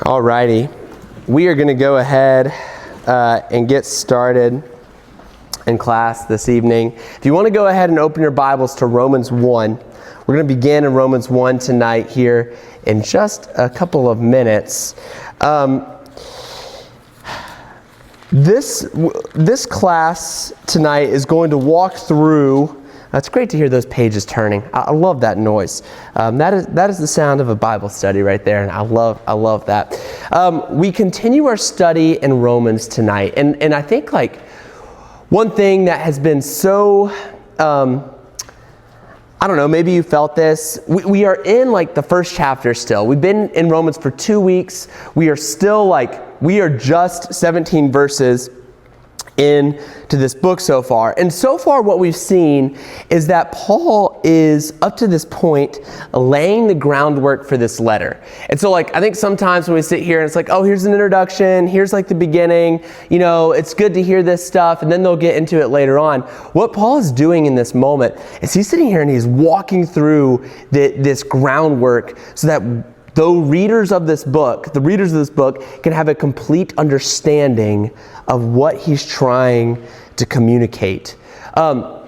Alrighty, we are going to go ahead and get started in class this evening. If you want to go ahead and open your Bibles to Romans 1, we're going to begin in Romans 1 tonight here in just a couple of minutes. This class tonight is going to walk through. It's great to hear those pages turning. I love that noise. That is the sound of a Bible study right there, and I love that. We continue our study in Romans tonight, and I think like one thing that has been so, I don't know, maybe you felt this. We are in like the first chapter still. We've been in Romans for 2 weeks. We are just 17 verses into this book so far. And so far what we've seen is that Paul is, up to this point, laying the groundwork for this letter. And so I think sometimes when we sit here and it's like, oh, here's an introduction, here's like the beginning, it's good to hear this stuff, and then they'll get into it later on. What Paul is doing in this moment is he's sitting here and he's walking through this groundwork so that the readers of this book can have a complete understanding of what he's trying to communicate. I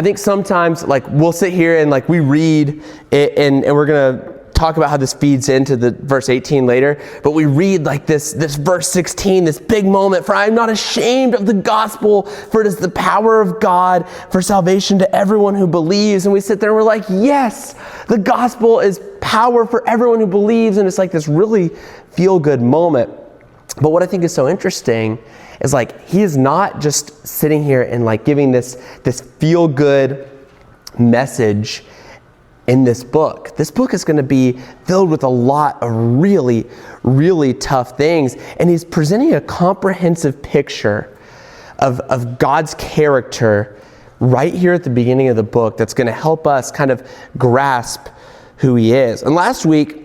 think sometimes we'll sit here and we read it and we're going to talk about how this feeds into the verse 18 later, but we read this verse 16, this big moment, for I am not ashamed of the gospel, for it is the power of God for salvation to everyone who believes. And we sit there and we're like, yes, the gospel is power for everyone who believes. And it's this really feel-good moment. But what I think is so interesting is he is not just sitting here and giving this feel-good message in this book. This book is going to be filled with a lot of really, really tough things. And he's presenting a comprehensive picture of God's character right here at the beginning of the book that's going to help us kind of grasp who he is. And last week,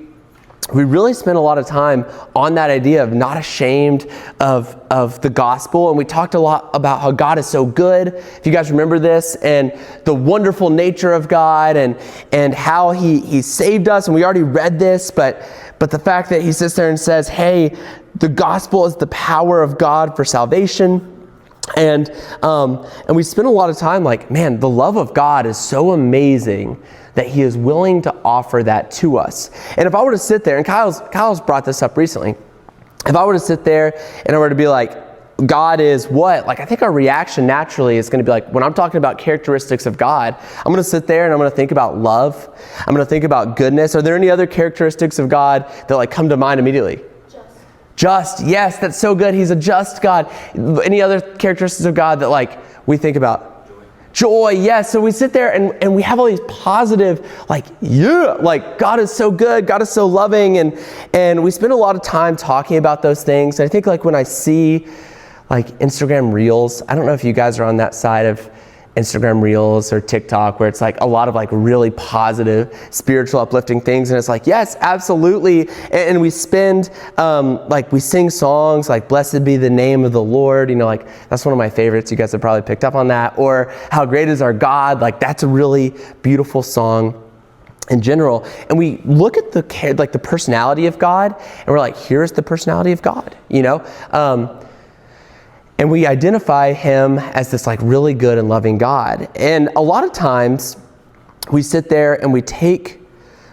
we really spent a lot of time on that idea of not ashamed of the gospel. And we talked a lot about how God is so good, if you guys remember this, and the wonderful nature of God and how he saved us. And we already read this, but the fact that he sits there and says, hey, the gospel is the power of God for salvation. And we spent a lot of time the love of God is so amazing that he is willing to offer that to us. And if I were to sit there, and Kyle's brought this up recently, if I were to sit there and I were to be God is what? I think our reaction naturally is going to be when I'm talking about characteristics of God, I'm going to sit there and I'm going to think about love. I'm going to think about goodness. Are there any other characteristics of God that come to mind immediately? Just, yes, that's so good. He's a just God. Any other characteristics of God that we think about? Joy, yes. So we sit there and we have all these positive, God is so good, God is so loving, and we spend a lot of time talking about those things. And I think when I see Instagram Reels, I don't know if you guys are on that side of Instagram Reels or TikTok, where it's a lot of really positive, spiritual, uplifting things. And it's yes, absolutely. And we spend, we sing songs blessed be the name of the Lord. That's one of my favorites. You guys have probably picked up on that. Or how great is our God. That's a really beautiful song in general. And we look at the personality of God, and we're here's the personality of God, and we identify him as this really good and loving God. And a lot of times we sit there and we take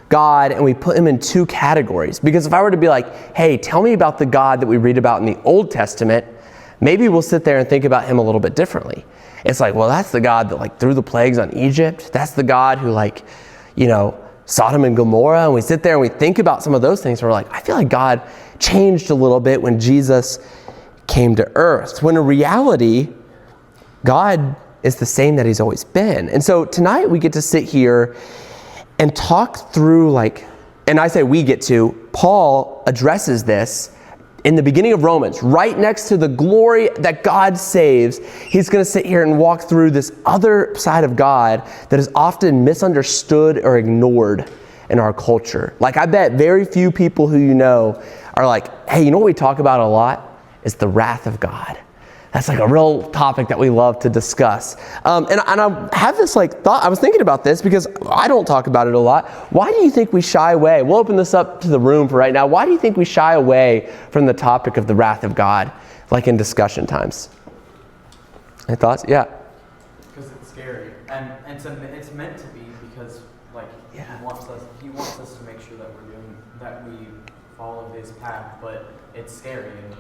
God and we put him in two categories. Because if I were to be hey, tell me about the God that we read about in the Old Testament, maybe we'll sit there and think about him a little bit differently. It's well, that's the God that threw the plagues on Egypt. That's the God who Sodom and Gomorrah. And we sit there and we think about some of those things. And we're I feel God changed a little bit when Jesus came to earth, when in reality, God is the same that he's always been. And so tonight we get to sit here and talk through and I say we get to, Paul addresses this in the beginning of Romans, right next to the glory that God saves. He's going to sit here and walk through this other side of God that is often misunderstood or ignored in our culture. I bet very few people who are hey, you know what we talk about a lot? Is the wrath of God. That's like a real topic that we love to discuss. And I have this like thought, I was thinking about this because I don't talk about it a lot. Why do you think we shy away? We'll open this up to the room for right now. Why do you think we shy away from the topic of the wrath of God, like in discussion times? Any thoughts? Yeah. Because it's scary. And it's meant to be because like he wants us to make sure that we follow his path, but it's scary and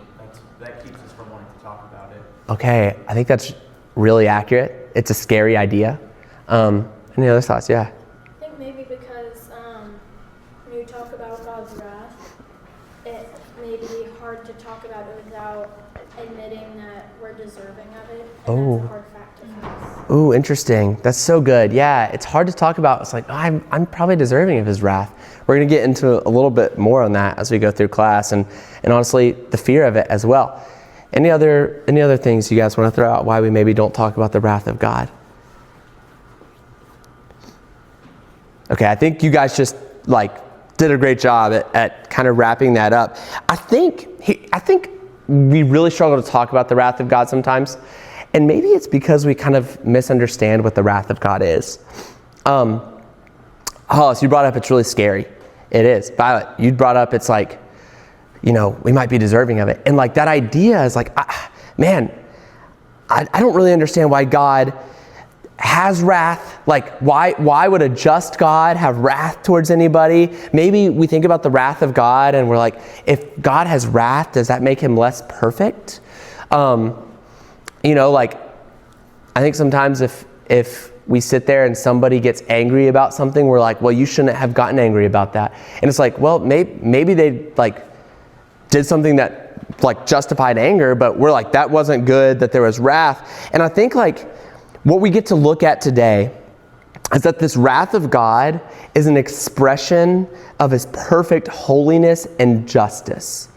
that keeps us from wanting to talk about it. Okay, I think that's really accurate. It's a scary idea. Any other thoughts? Yeah. I think maybe because when you talk about God's wrath, it may be hard to talk about it without admitting that we're deserving of it. And that's a hard fact to face. Ooh, interesting. That's so good. Yeah, it's hard to talk about. It's like, I'm probably deserving of his wrath. We're going to get into a little bit more on that as we go through class, and honestly, the fear of it as well. Any other things you guys want to throw out why we maybe don't talk about the wrath of God? Okay, I think you guys just did a great job at kind of wrapping that up. I think we really struggle to talk about the wrath of God sometimes, and maybe it's because we kind of misunderstand what the wrath of God is. Hollis, you brought up it's really scary. It is. Violet, you brought up it's like, we might be deserving of it. And like that idea is like, I don't really understand why God has wrath. Like why would a just God have wrath towards anybody? Maybe we think about the wrath of God and we're like, if God has wrath, does that make him less perfect? I think sometimes if we sit there and somebody gets angry about something, we're like, well, you shouldn't have gotten angry about that. And it's like, well, maybe they did something that justified anger, but we're like, that wasn't good, that there was wrath. And I think what we get to look at today is that this wrath of God is an expression of his perfect holiness and justice.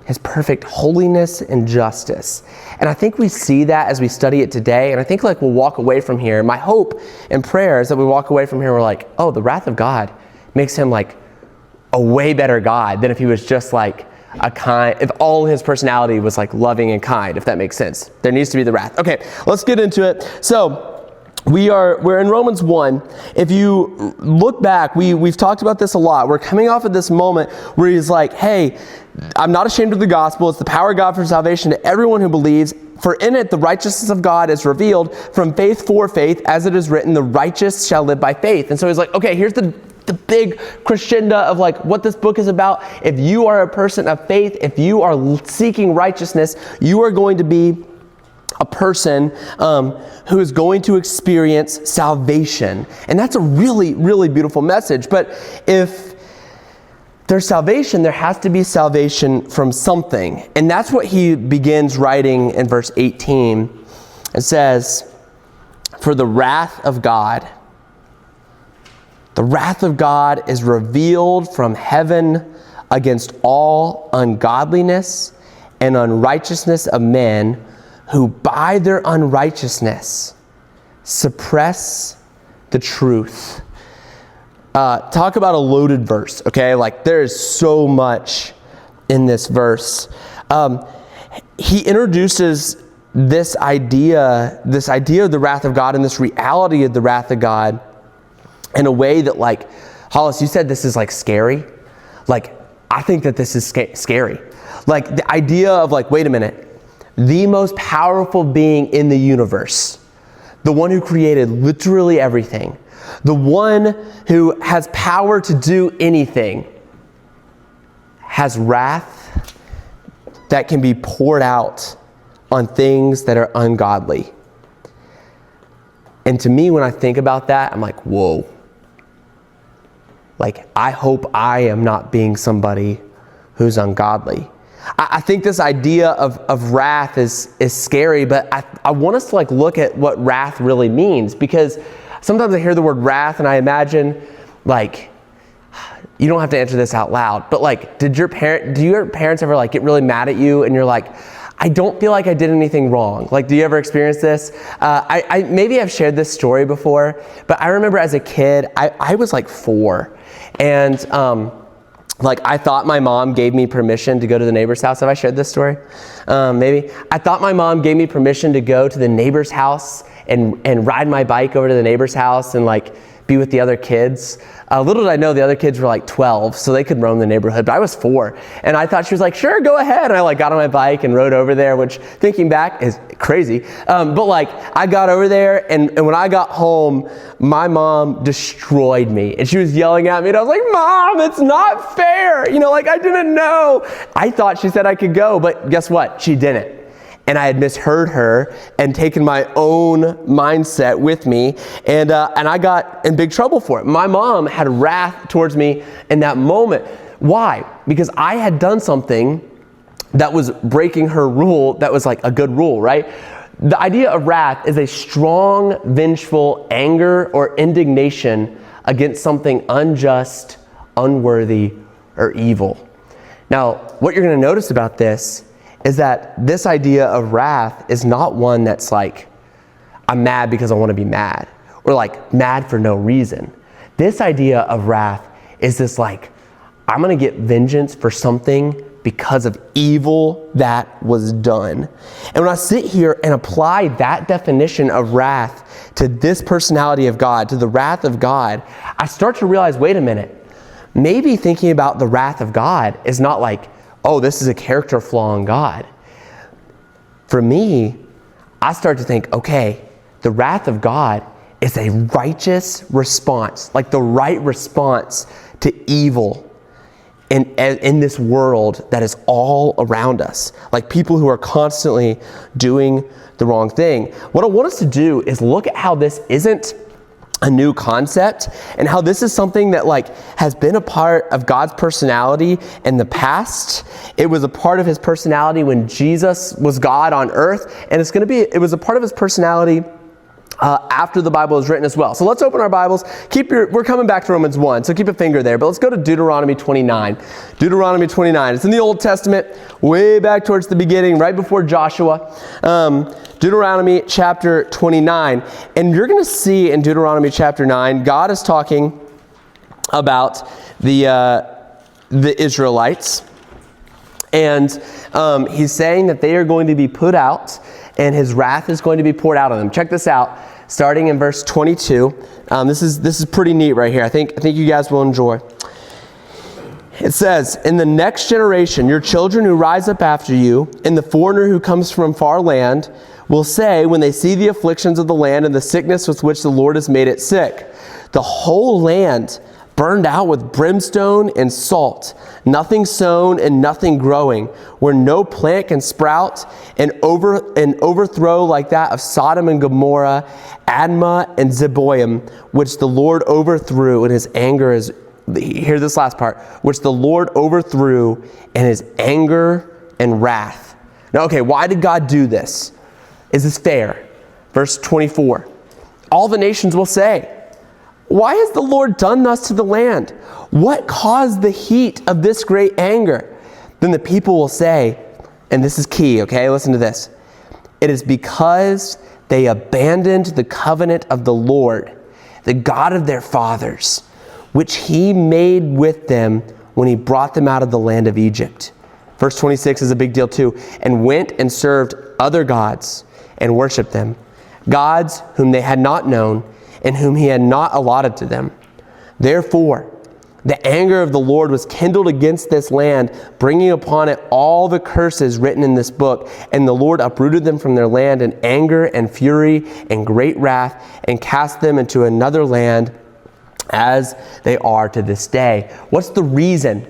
His perfect holiness and justice. And I think we see that as we study it today. And I think we'll walk away from here. My hope and prayer is that we walk away from here and we're like, oh, the wrath of God makes him a way better God than if he was just if all his personality was loving and kind, if that makes sense. There needs to be the wrath. Okay, let's get into it. So we're in Romans 1. If you look back, we've talked about this a lot. We're coming off of this moment where he's like, hey, I'm not ashamed of the gospel. It's the power of God for salvation to everyone who believes. For in it the righteousness of God is revealed from faith for faith, as it is written, the righteous shall live by faith. And so he's like, okay, here's the big crescendo of what this book is about. If you are a person of faith, if you are seeking righteousness, you are going to be a person who is going to experience salvation. And that's a really, really beautiful message. But if there's salvation, there has to be salvation from something. And that's what he begins writing in verse 18. It says, for the wrath of God is revealed from heaven against all ungodliness and unrighteousness of men who by their unrighteousness suppress the truth. Talk about a loaded verse, okay? There is so much in this verse. He introduces this idea of the wrath of God and this reality of the wrath of God in a way that Hollis, you said this is scary. I think that this is scary. The idea of wait a minute, the most powerful being in the universe, the one who created literally everything, the one who has power to do anything, has wrath that can be poured out on things that are ungodly. And to me, when I think about that, I'm like, whoa. I hope I am not being somebody who's ungodly. I think this idea of wrath is scary, but I want us to look at what wrath really means, because sometimes I hear the word wrath and I imagine you don't have to answer this out loud, but do your parents ever get really mad at you and you're like, I don't feel like I did anything wrong? Do you ever experience this? I maybe I've shared this story before, but I remember as a kid, I was 4, and Like, I thought my mom gave me permission to go to the neighbor's house. Have I shared this story? Maybe. I thought my mom gave me permission to go to the neighbor's house and ride my bike over to the neighbor's house and like be with the other kids. Little did I know the other kids were like 12, so they could roam the neighborhood, but I was 4. And I thought she was like, sure, go ahead. And I like got on my bike and rode over there, which thinking back is crazy. But like I got over there and when I got home, my mom destroyed me. And she was yelling at me and I was like, Mom, it's not fair. You know, like I didn't know. I thought she said I could go, but guess what? She didn't. And I had misheard her and taken my own mindset with me, and I got in big trouble for it. My mom had wrath towards me in that moment. Why? Because I had done something that was breaking her rule that was like a good rule, right? The idea of wrath is a strong, vengeful anger or indignation against something unjust, unworthy, or evil. Now, what you're going to notice about this is that this idea of wrath is not one that's like, I'm mad because I want to be mad, or like mad for no reason. This idea of wrath is this like, I'm going to get vengeance for something because of evil that was done. And when I sit here and apply that definition of wrath to this personality of God, to the wrath of God, I start to realize, wait a minute, maybe thinking about the wrath of God is not like, oh, this is a character flaw in God. For me, I start to think, okay, the wrath of God is a righteous response, like the right response to evil in this world that is all around us, like people who are constantly doing the wrong thing. What I want us to do is look at how this isn't a new concept and how this is something that like has been a part of God's personality in the past. It was a part of his personality when Jesus was God on earth, and it was a part of his personality after the Bible is written as well. So let's open our Bibles. We're coming back to Romans 1, so keep a finger there. But let's go to Deuteronomy 29. Deuteronomy 29. It's in the Old Testament, way back towards the beginning, right before Joshua. Deuteronomy chapter 29. And you're going to see in Deuteronomy chapter 9, God is talking about the Israelites. And he's saying that they are going to be put out, and his wrath is going to be poured out on them. Check this out, starting in verse 22. This is pretty neat right here. I think you guys will enjoy. It says, in the next generation, your children who rise up after you, and the foreigner who comes from far land, will say, when they see the afflictions of the land and the sickness with which the Lord has made it sick, the whole land burned out with brimstone and salt, nothing sown and nothing growing, where no plant can sprout, and overthrow like that of Sodom and Gomorrah, Admah and Zeboim, which the Lord overthrew in his anger is, hear this last part, which the Lord overthrew in his anger and wrath. Now, okay, why did God do this? Is this fair? Verse 24. All the nations will say, why has the Lord done thus to the land? What caused the heat of this great anger? Then the people will say, and this is key, okay? Listen to this. It is because they abandoned the covenant of the Lord, the God of their fathers, which he made with them when he brought them out of the land of Egypt. Verse 26 is a big deal too. And went and served other gods and worshiped them, gods whom they had not known and whom he had not allotted to them. Therefore, the anger of the Lord was kindled against this land, bringing upon it all the curses written in this book. And the Lord uprooted them from their land in anger and fury and great wrath, and cast them into another land as they are to this day. What's the reason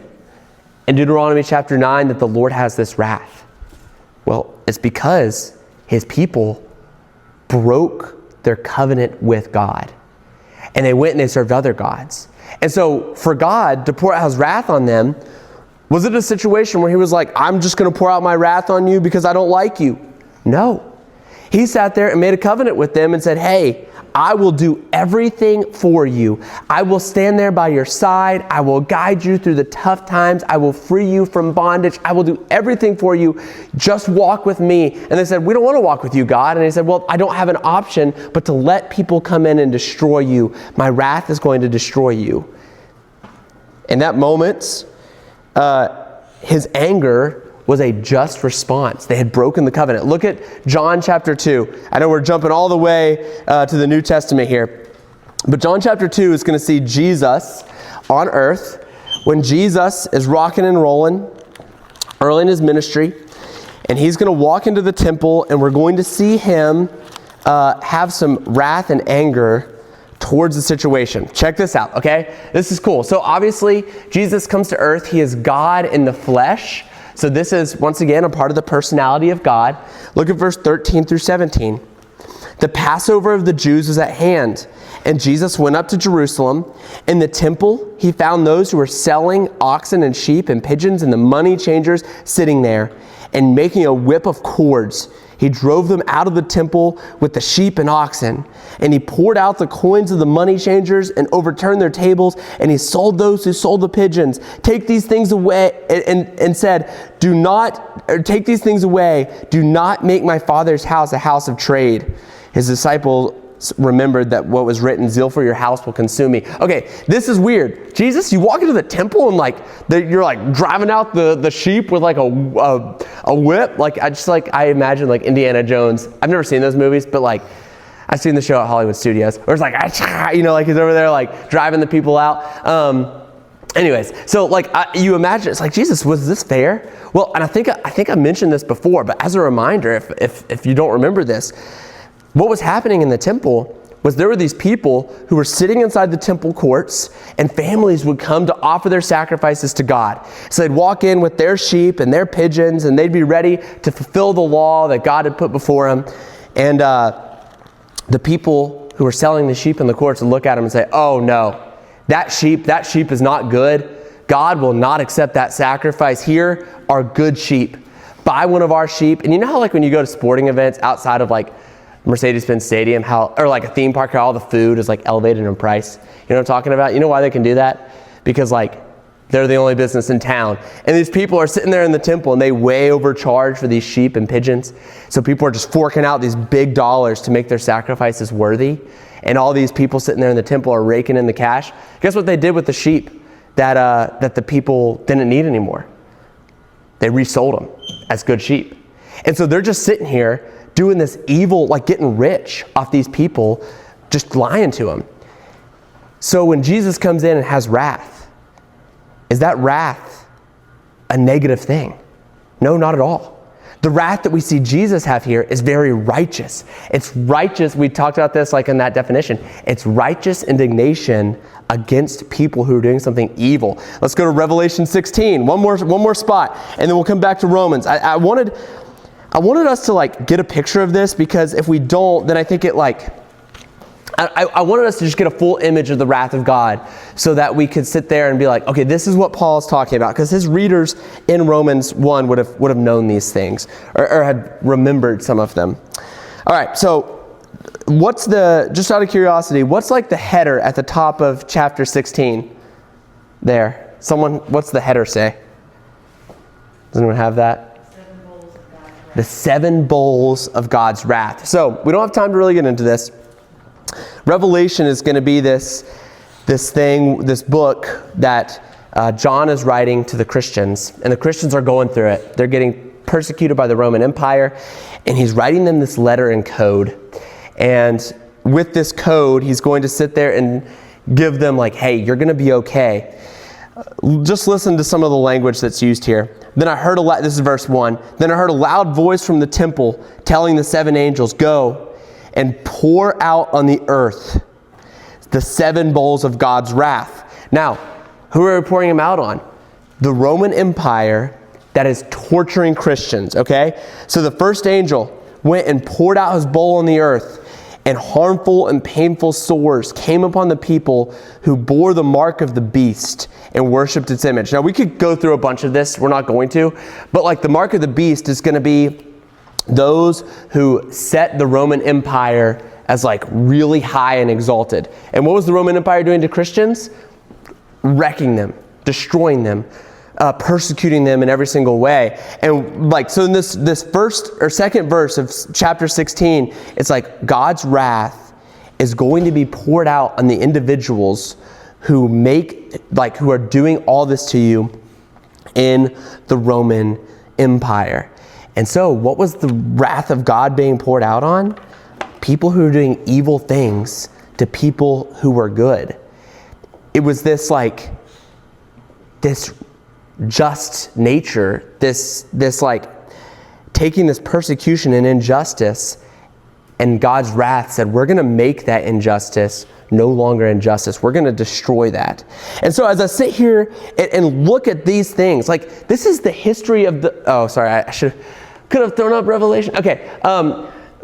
in Deuteronomy chapter 9 that the Lord has this wrath? Well, it's because his people broke their covenant with God. And they went and they served other gods. And so for God to pour out his wrath on them, was it a situation where he was like, I'm just going to pour out my wrath on you because I don't like you? No. He sat there and made a covenant with them and said, hey, I will do everything for you. I will stand there by your side. I will guide you through the tough times. I will free you from bondage. I will do everything for you. Just walk with me. And they said, we don't want to walk with you, God. And he said, well, I don't have an option but to let people come in and destroy you. My wrath is going to destroy you. In that moment, his anger was a just response. They had broken the covenant. Look at John chapter 2. I know we're jumping all the way to the New Testament here. But John chapter 2 is going to see Jesus on earth when Jesus is rocking and rolling early in his ministry. And he's going to walk into the temple, and we're going to see him have some wrath and anger towards the situation. Check this out, okay? This is cool. So obviously, Jesus comes to earth. He is God in the flesh. So this is, once again, a part of the personality of God. Look at verse 13 through 17. The Passover of the Jews was at hand, and Jesus went up to Jerusalem. In the temple, he found those who were selling oxen and sheep and pigeons and the money changers sitting there, and making a whip of cords. He drove them out of the temple with the sheep and oxen, and he poured out the coins of the money changers and overturned their tables, and he sold those who sold the pigeons. Take these things away, and said, take these things away. Do not make my Father's house a house of trade. His disciples remembered that what was written, zeal for your house will consume me. Okay, this is weird. Jesus, you walk into the temple and you're driving out the sheep with a whip. I imagine Indiana Jones. I've never seen those movies, but I've seen the show at Hollywood Studios where it's he's over there driving the people out. Anyways, so you imagine, it's Jesus, was this fair? Well, and I think I mentioned this before, but as a reminder, if you don't remember this, what was happening in the temple was there were these people who were sitting inside the temple courts, and families would come to offer their sacrifices to God. So they'd walk in with their sheep and their pigeons, and they'd be ready to fulfill the law that God had put before them. And the people who were selling the sheep in the courts would look at them and say, oh no, that sheep is not good. God will not accept that sacrifice. Here are good sheep. Buy one of our sheep. And you know how when you go to sporting events outside of Mercedes-Benz Stadium, or a theme park, how all the food is elevated in price. You know what I'm talking about? You know why they can do that? Because they're the only business in town. And these people are sitting there in the temple, and they way overcharge for these sheep and pigeons. So people are just forking out these big dollars to make their sacrifices worthy. And all these people sitting there in the temple are raking in the cash. Guess what they did with the sheep that the people didn't need anymore? They resold them as good sheep. And so they're just sitting here doing this evil, getting rich off these people, just lying to them. So when Jesus comes in and has wrath, is that wrath a negative thing? No, not at all. The wrath that we see Jesus have here is very righteous. It's righteous. We talked about this in that definition. It's righteous indignation against people who are doing something evil. Let's go to Revelation 16. One more spot, and then we'll come back to Romans. I wanted us to get a picture of this, because if we don't, then I think I wanted us to just get a full image of the wrath of God, so that we could sit there and be okay, this is what Paul is talking about, because his readers in Romans 1 would have known these things, or had remembered some of them. All right, so just out of curiosity, what's the header at the top of chapter 16 there? What's the header say? Does anyone have that? The 7 bowls of God's wrath. So we don't have time to really get into this. Revelation is going to be this book that John is writing to the Christians, and the Christians are going through it. They're getting persecuted by the Roman Empire, and he's writing them this letter in code. And with this code, he's going to sit there and give them hey, you're going to be okay. Just listen to some of the language that's used here. Then I heard this is verse 1. Then I heard a loud voice from the temple telling the 7 angels, go and pour out on the earth the 7 bowls of God's wrath. Now, who are we pouring them out on? The Roman Empire that is torturing Christians, okay? So the first angel went and poured out his bowl on the earth, and harmful and painful sores came upon the people who bore the mark of the beast and worshipped its image. Now, we could go through a bunch of this. We're not going to. But the mark of the beast is going to be those who set the Roman Empire as really high and exalted. And what was the Roman Empire doing to Christians? Wrecking them, destroying them, persecuting them in every single way. And so in this first or second verse of chapter 16, it's God's wrath is going to be poured out on the individuals who who are doing all this to you, in the Roman Empire. And so what was the wrath of God being poured out on? People who were doing evil things to people who were good. It was this just nature, this taking this persecution and injustice, and God's wrath said, we're going to make that injustice no longer injustice. We're going to destroy that. And so as I sit here and look at these things, this is the history of the, I could have thrown up Revelation. Okay.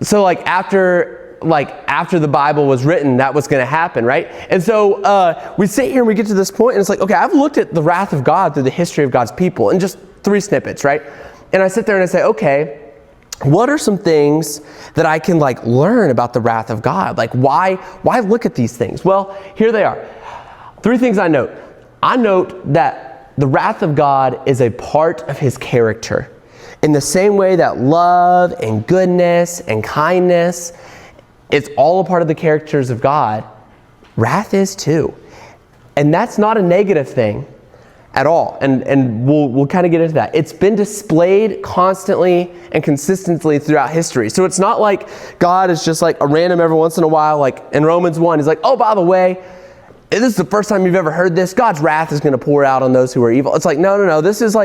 So after the Bible was written, that was going to happen, right? And so we sit here and we get to this point, and it's okay, I've looked at the wrath of God through the history of God's people in just 3 snippets, right? And I sit there and I say, okay, what are some things that I can learn about the wrath of God? Why look at these things? Well, here they are. 3 things I note. I note that the wrath of God is a part of his character. In the same way that love and goodness and kindness, it's all a part of the characters of God, wrath is too. And that's not a negative thing at all. And we'll kind of get into that. It's been displayed constantly and consistently throughout history. So it's not like God is just a random every once in a while, in Romans 1, he's oh, by the way, this is the first time you've ever heard this. God's wrath is going to pour out on those who are evil. It's no. This is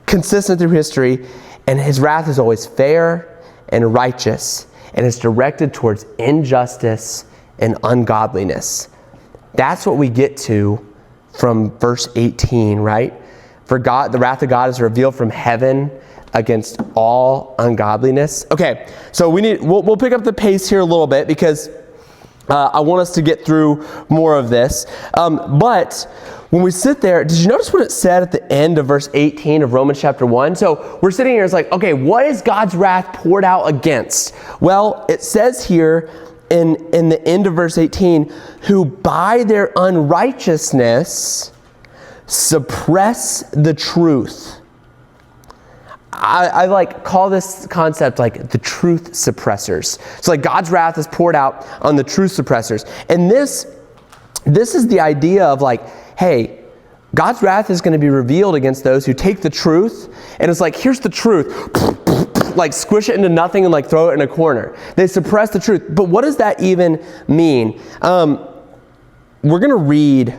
consistent through history, and his wrath is always fair and righteous, and it's directed towards injustice and ungodliness. That's what we get to from verse 18, right? For God, the wrath of God is revealed from heaven against all ungodliness. Okay, so we'll pick up the pace here a little bit because I want us to get through more of this. But when we sit there, did you notice what it said at the end of verse 18 of Romans chapter 1? So we're sitting here, it's okay, what is God's wrath poured out against? Well, it says here in the end of verse 18, who by their unrighteousness suppress the truth. I call this concept the truth suppressors. So God's wrath is poured out on the truth suppressors. And this is the idea of hey, God's wrath is going to be revealed against those who take the truth, and it's here's the truth, squish it into nothing and throw it in a corner. They suppress the truth. But what does that even mean? We're going to read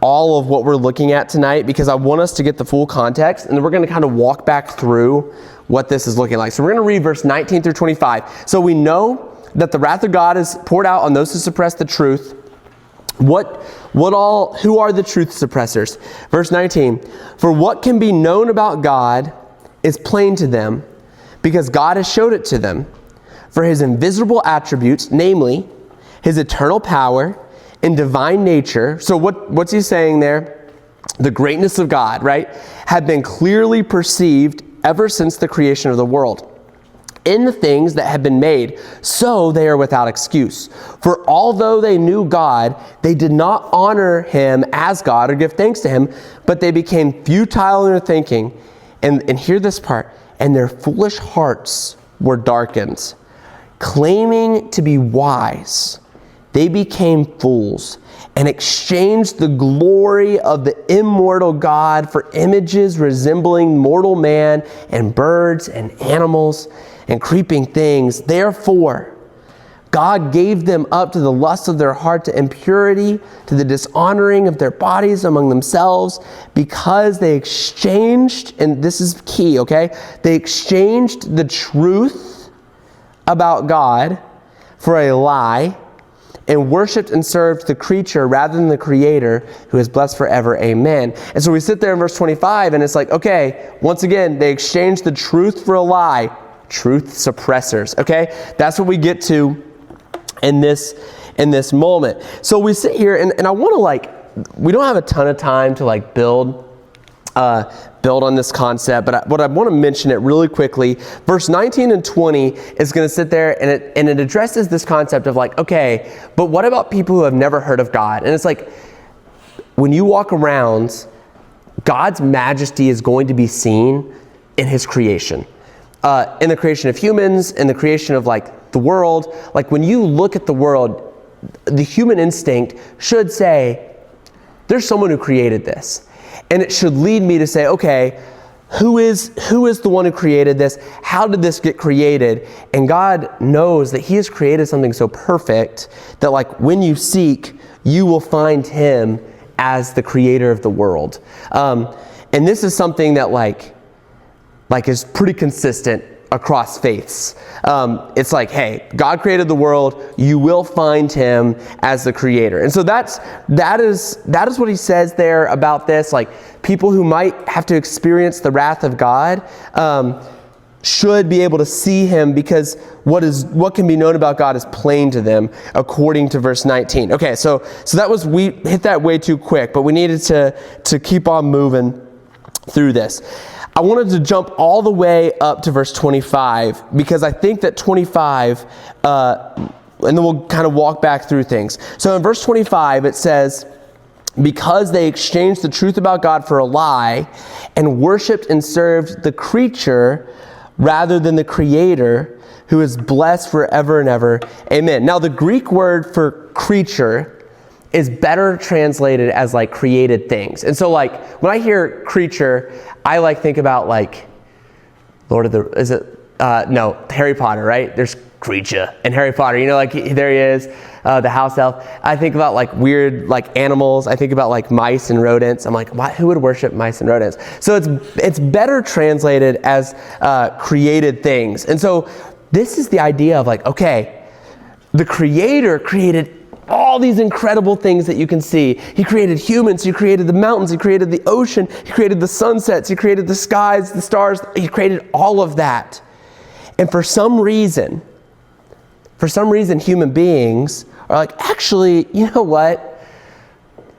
all of what we're looking at tonight because I want us to get the full context, and then we're going to kind of walk back through what this is looking like. So we're going to read verse 19 through 25. So we know that the wrath of God is poured out on those who suppress the truth. Who are the truth suppressors? Verse 19, for what can be known about God is plain to them, because God has showed it to them. For his invisible attributes, namely his eternal power and divine nature. So what's he saying there? The greatness of God, right? Have been clearly perceived ever since the creation of the world in the things that have been made, so they are without excuse. For although they knew God, they did not honor him as God or give thanks to him, but they became futile in their thinking. And hear this part, and their foolish hearts were darkened. Claiming to be wise, they became fools and exchanged the glory of the immortal God for images resembling mortal man and birds and animals and creeping things. Therefore, God gave them up to the lust of their heart, to impurity, to the dishonoring of their bodies among themselves, because they exchanged, and this is key, okay? They exchanged the truth about God for a lie, and worshipped and served the creature rather than the Creator, who is blessed forever. Amen. And so we sit there in verse 25, and it's okay, once again, they exchanged the truth for a lie. Truth suppressors, okay? That's what we get to in this moment. So we sit here, and I want to we don't have a ton of time to build on this concept, but what I want to mention it really quickly. Verse 19 and 20 is going to sit there, and it addresses this concept of okay, but what about people who have never heard of God? And it's when you walk around, God's majesty is going to be seen in his creation. In the creation of humans, in the creation of the world. When you look at the world, the human instinct should say, there's someone who created this. And it should lead me to say, okay, who is the one who created this? How did this get created? And God knows that he has created something so perfect that like when you seek, you will find him as the creator of the world. And this is something that like is pretty consistent across faiths. It's like, hey, God created the world, you will find him as the creator. And so that is what he says there about this. Like, people who might have to experience the wrath of God should be able to see him, because what can be known about God is plain to them, according to verse 19. Okay, so we hit that way too quick, but we needed to keep on moving through this. I wanted to jump all the way up to verse 25, because I think that 25, and then we'll kind of walk back through things. So in verse 25, it says, because they exchanged the truth about God for a lie and worshiped and served the creature rather than the Creator, who is blessed forever and ever. Amen. Now, the Greek word for creature is better translated as like created things. And so like when I hear creature, I like think about like Harry Potter, right? There's creature in Harry Potter, you know, like there he is, the house elf. I think about like weird like animals. I think about like mice and rodents. I'm like, who would worship mice and rodents? So it's better translated as created things. And so this is the idea of like, okay, the Creator created all these incredible things that you can see. He created humans, he created the mountains, he created the ocean, he created the sunsets, he created the skies, the stars, he created all of that. And for some reason, human beings are like, actually, you know what?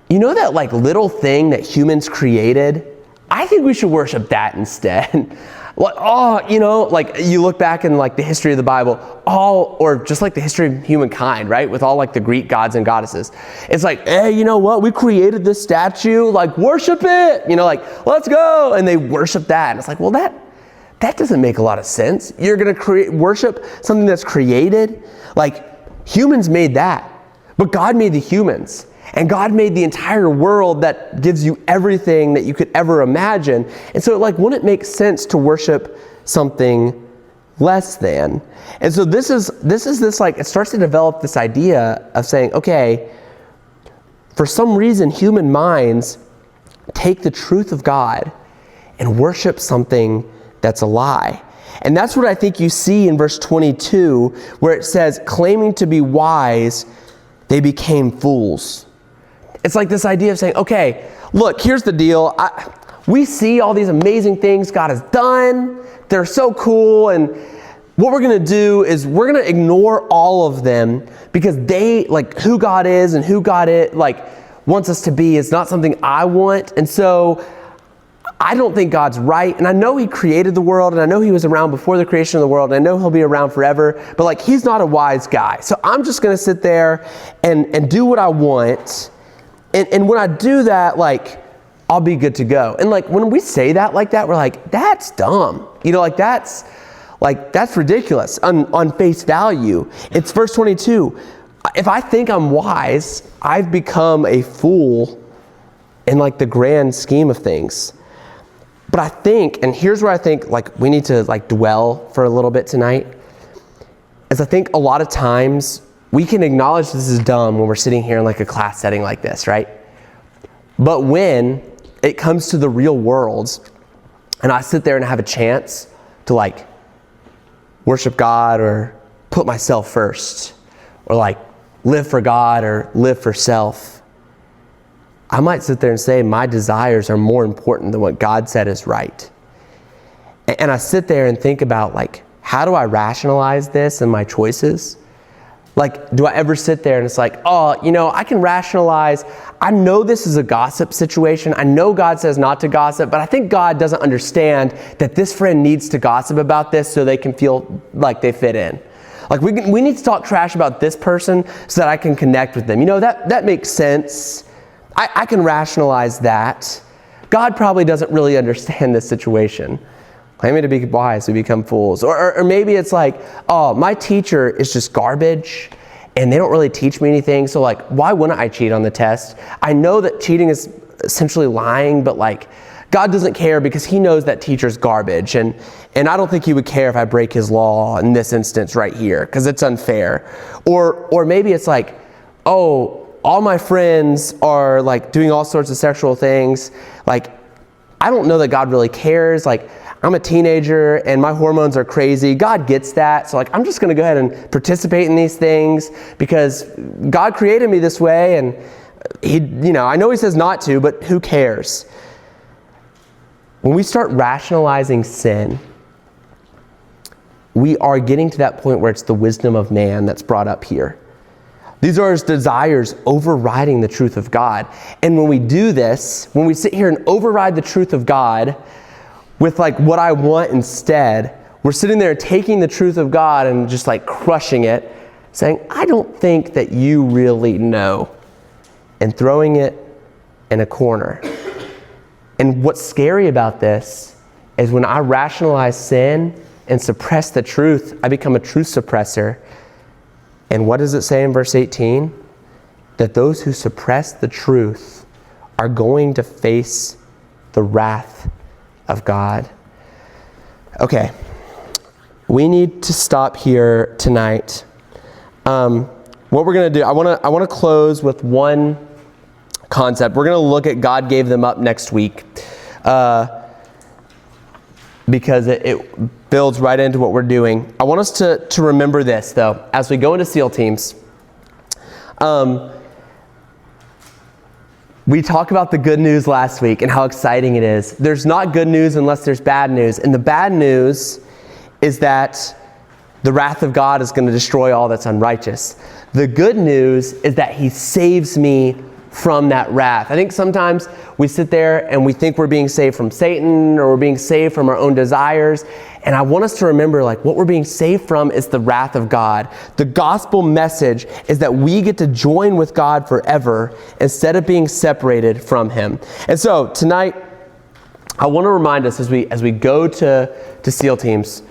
You know that like little thing that humans created? I think we should worship that instead. Like, like you look back in like the history of the Bible, or just like the history of humankind, right? With all like the Greek gods and goddesses. It's like, hey, you know what? We created this statue, like worship it, like let's go. And they worship that. And it's like, well, that doesn't make a lot of sense. You're going to worship something that's created? Like humans made that, but God made the humans. And God made the entire world that gives you everything that you could ever imagine. And so like, wouldn't it make sense to worship something less than? And so this is like, it starts to develop this idea of saying, okay, for some reason, human minds take the truth of God and worship something that's a lie. And that's what I think you see in verse 22, where it says, claiming to be wise, they became fools. It's like this idea of saying, okay, look, here's the deal. We see all these amazing things God has done. They're so cool. And what we're going to do is we're going to ignore all of them, because they, like, who God is and who God wants us to be is not something I want. And so I don't think God's right. And I know he created the world, and I know he was around before the creation of the world, and I know he'll be around forever, but like, he's not a wise guy. So I'm just going to sit there and do what I want. And when I do that, like, I'll be good to go. And like, when we say that like that, we're like, that's dumb. That's ridiculous on face value. It's verse 22. If I think I'm wise, I've become a fool in like the grand scheme of things. But I think, and here's where I think like we need to like dwell for a little bit tonight, is I think a lot of times we can acknowledge this is dumb when we're sitting here in like a class setting like this, right? But when it comes to the real world, and I sit there and have a chance to like worship God or put myself first, or like live for God or live for self, I might sit there and say my desires are more important than what God said is right. And I sit there and think about like, how do I rationalize this in my choices? Like, do I ever sit there and it's like, oh, I can rationalize. I know this is a gossip situation. I know God says not to gossip, but I think God doesn't understand that this friend needs to gossip about this so they can feel like they fit in. Like, we need to talk trash about this person so that I can connect with them. That makes sense. I can rationalize that. God probably doesn't really understand this situation. Claiming to be wise, we become fools. Or maybe it's like, oh, my teacher is just garbage and they don't really teach me anything. So like, why wouldn't I cheat on the test? I know that cheating is essentially lying, but like God doesn't care because he knows that teacher's garbage. And I don't think he would care if I break his law in this instance right here because it's unfair. Or maybe it's like, oh, all my friends are like doing all sorts of sexual things. Like, I don't know that God really cares. Like, I'm a teenager and my hormones are crazy. God gets that. So like, I'm just going to go ahead and participate in these things because God created me this way. And he, I know he says not to, but who cares? When we start rationalizing sin, we are getting to that point where it's the wisdom of man that's brought up here. These are his desires overriding the truth of God. And when we do this, when we sit here and override the truth of God with like what I want instead, we're sitting there taking the truth of God and just like crushing it, saying, I don't think that you really know, and throwing it in a corner. And what's scary about this is when I rationalize sin and suppress the truth, I become a truth suppressor. And what does it say in verse 18? That those who suppress the truth are going to face the wrath of God. Okay, we need to stop here tonight. What we're going to do, I want to close with one concept. We're going to look at God gave them up next week because it builds right into what we're doing. I want us to remember this, though, as we go into SEAL teams. We talked about the good news last week and how exciting it is. There's not good news unless there's bad news. And the bad news is that the wrath of God is going to destroy all that's unrighteous. The good news is that he saves me from that wrath. I think sometimes we sit there and we think we're being saved from Satan or we're being saved from our own desires. And I want us to remember, like, what we're being saved from is the wrath of God. The gospel message is that we get to join with God forever instead of being separated from him. And so tonight, I want to remind us as we go to SEAL teams,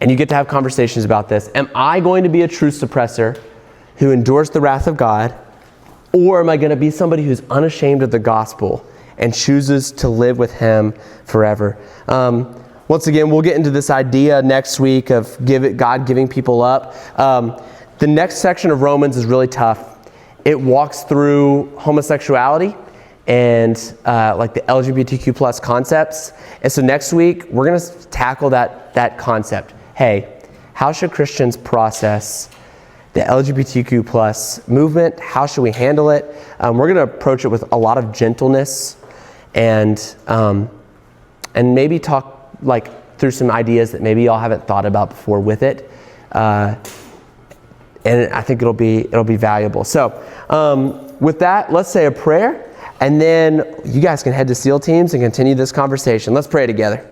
and you get to have conversations about this, am I going to be a truth suppressor who endures the wrath of God? Or am I going to be somebody who's unashamed of the gospel and chooses to live with him forever? Once again, we'll get into this idea next week of God giving people up. The next section of Romans is really tough. It walks through homosexuality and like the LGBTQ plus concepts. And so next week, we're going to tackle that concept. Hey, how should Christians process the LGBTQ plus movement? How should we handle it? We're going to approach it with a lot of gentleness and maybe talk like through some ideas that maybe y'all haven't thought about before with it. And I think it'll be valuable. So with that, let's say a prayer, and then you guys can head to SEAL teams and continue this conversation. Let's pray together.